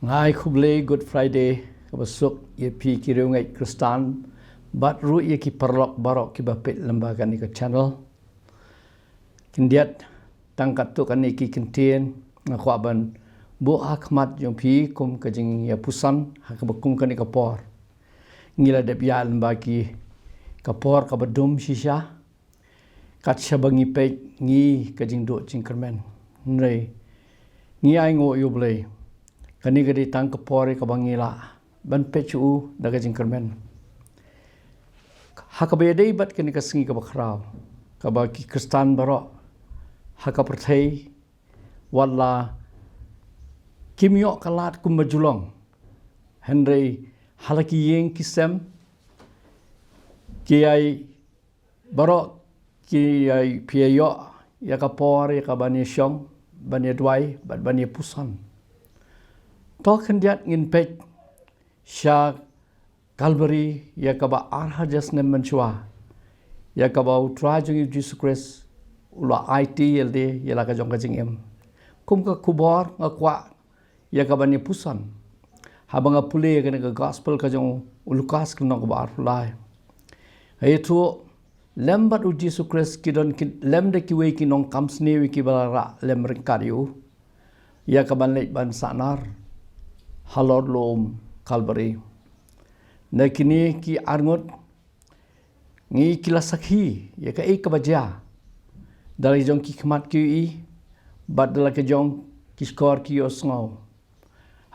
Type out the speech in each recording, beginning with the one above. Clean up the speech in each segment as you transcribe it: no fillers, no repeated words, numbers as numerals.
Ngai Khuble Good Friday kabasuk ye pi ki reungai Kristan bat ru ye ki perlok barok ki bapet lembaga ni ke channel kindiat tangkat tu kan ni ki kentien ngaku aban bu akmat jong pi kum ke jing ya pusan ha ka bakum kan ni ka por ngila de bia lembaga ki ka por ka badum shisha kat shabangi pe ngi ke jing do jing kermen nrei ngi ai ngo yu blei kani gadi tang kapore ka bangila ban pechu daga jingkermen hakabe dei bat kani ka singi ka bakrau ka ba ki kristan baro haka perthei walla kimyo kalat kum majulong henry halaki yeng kisem ki ai baro ki ai piyo ya ka por ya ka bani syong bani dwai bat bani pusan Token diat ngin pek sya Calvary ya kaba arha jasne menchua ya kaba utra jung Jesus Christ ula IT yelde ya la ka jong ka jing em kum ka Khubor ngakwa ya kaba ni pusan habanga pule ka ka gospel ka jong Lukas ka nong ba arfulai itu lembat u Jesus Christ kidon lem de ki we ki nong kamsne wi ki balara lem ringkariu ya kaba leit ban sanar halor lom Calvary nakini ki arngot ngi kila sakhi ya ka ek baja dari jong ki khmat ki i badala ke jong ki skor ki osngau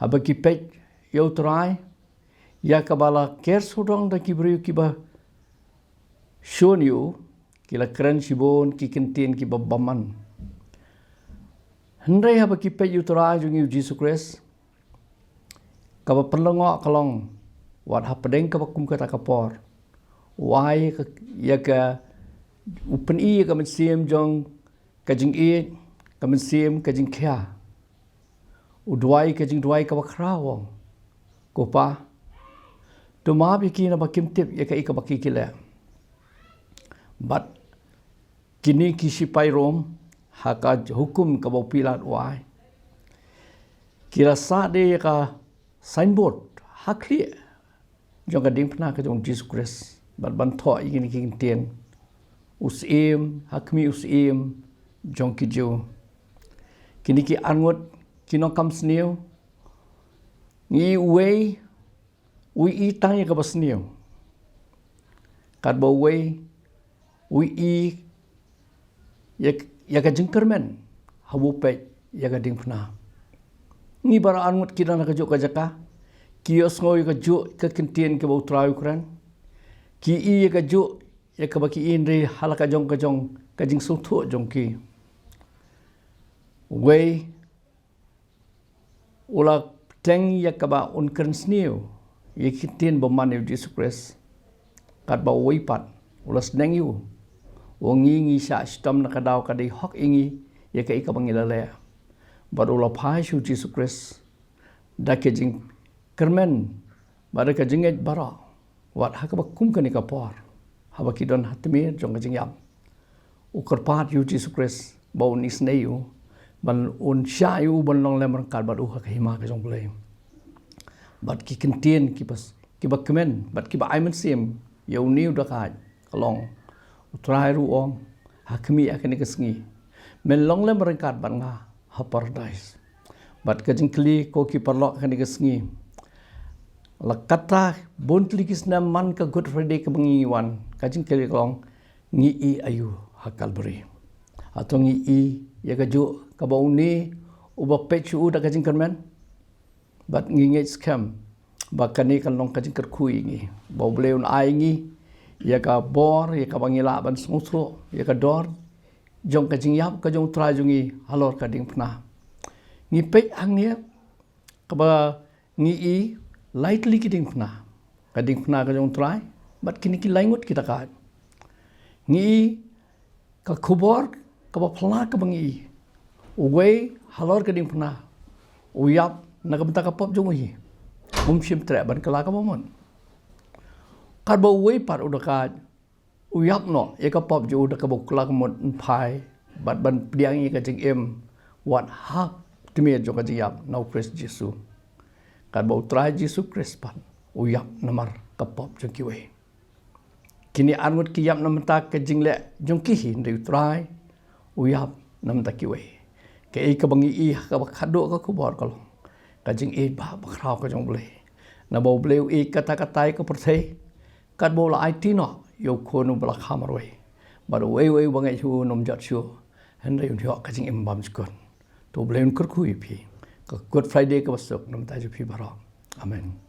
haba ki pet yo trai ya ka bala ker sudong da ki bru ki ba shon yu kila kran sibon ki kentin ki babaman hendai haba ki pet yo trai jong Jesus Christ kaba perlengok kalong wat hapadeng kaba kum kata kapor wai ya ka upen i ka mensim jong ka jing i ka mensim ka jing kya udwai ka jing dwai kaba krawo ko pa to ma bi ki na bakim tip ya ka i ka baki kile but kini ki sipai rom haka hukum ka bo pilat wai kira sa de ka signboard hakli jong ka ding pna ka jong Jesus Christ bat ban tho igin king tien usim hakmi usim jong ki jo kini ki angot kino kam sneu ngi we i tang ya ka basneu kat bo we i ya ka jingkermen habu pe ya ka ding pna ni bara angut kira na kajuk kajaka kios ngoi kajuk ke kentien ke bau trau kran ki i kajuk ya ka baki in re halaka jong kajing suthu jong ki we ula teng ya ka ba un kran sniu ye kentien bo man Jesus Christ kat ba we pat ula sneng yu wongi ngi sa stam na kadau kadai hok ingi ya ka ika bangilale barulah pai shu Jesus Christ dak jing kermen bar ka jinget bara wat ha ka kum ka ni ka por ha ba ki don hatmi jong ka jing yam ukar pat yu Jesus Christ bau ni sneu ban un sha yu ban long lem kal ba u ha ka hima ka jong ble bat ki kentien ki pas ki ba kemen bat ki ba ai men sim yu niu da ka long utrai ru ong hakmi akani ka sngi men long lem kat ban nga ha paradise bat ka jingkli ko ki parlok kan digesngi la kata bontli kisna man ka Good Friday ka bangiwan ka jingkli long ngi i ayu ha Calvary atau ngi i ya ka ju ka bauni uba pechu da ka jingkermen bat ngi ngi scam ba kani kan long ka jingker kui ngi ba bleun ai ngi ya ka bor ya ka bangila ban sungso ya ka dor jong ka jing yap ka jong tra jungi halor ka ding pna ngi pe ang nia ka ba ngi i lightly ki ding pna ka jong trai bat kini ki laingut kita ka ngi ka Khubor ka ba phla ka bangi uwe halor ka ding pna uyap na ka benta ka pop jong hi sim tre ban kala ka momon ka ba we par udaka uyap no ya ka pop ju da ka bok la mod pai bat ban piang i ka jing em wat hak tmi jo ka jing yap no Christ Jesus kat bau trai Yesus Kristus uyap namar kapop jong kiwe kini angut kiyap nam ta ke jingle jong ki hin ri trai uyap nam ta kiwe ke ka bangi i ka khado ka khubor ka long ka jing e ba khrau ka jong ble na bau ble e kata-katai ka perthei kat bau la IT no yo khonu bla khamarwe bar we bangai hu nom jat shu han ri thyo ka jing im bam skon to ble un kur khu i phi ka Good Friday ka basok nam ta ju phi barok amen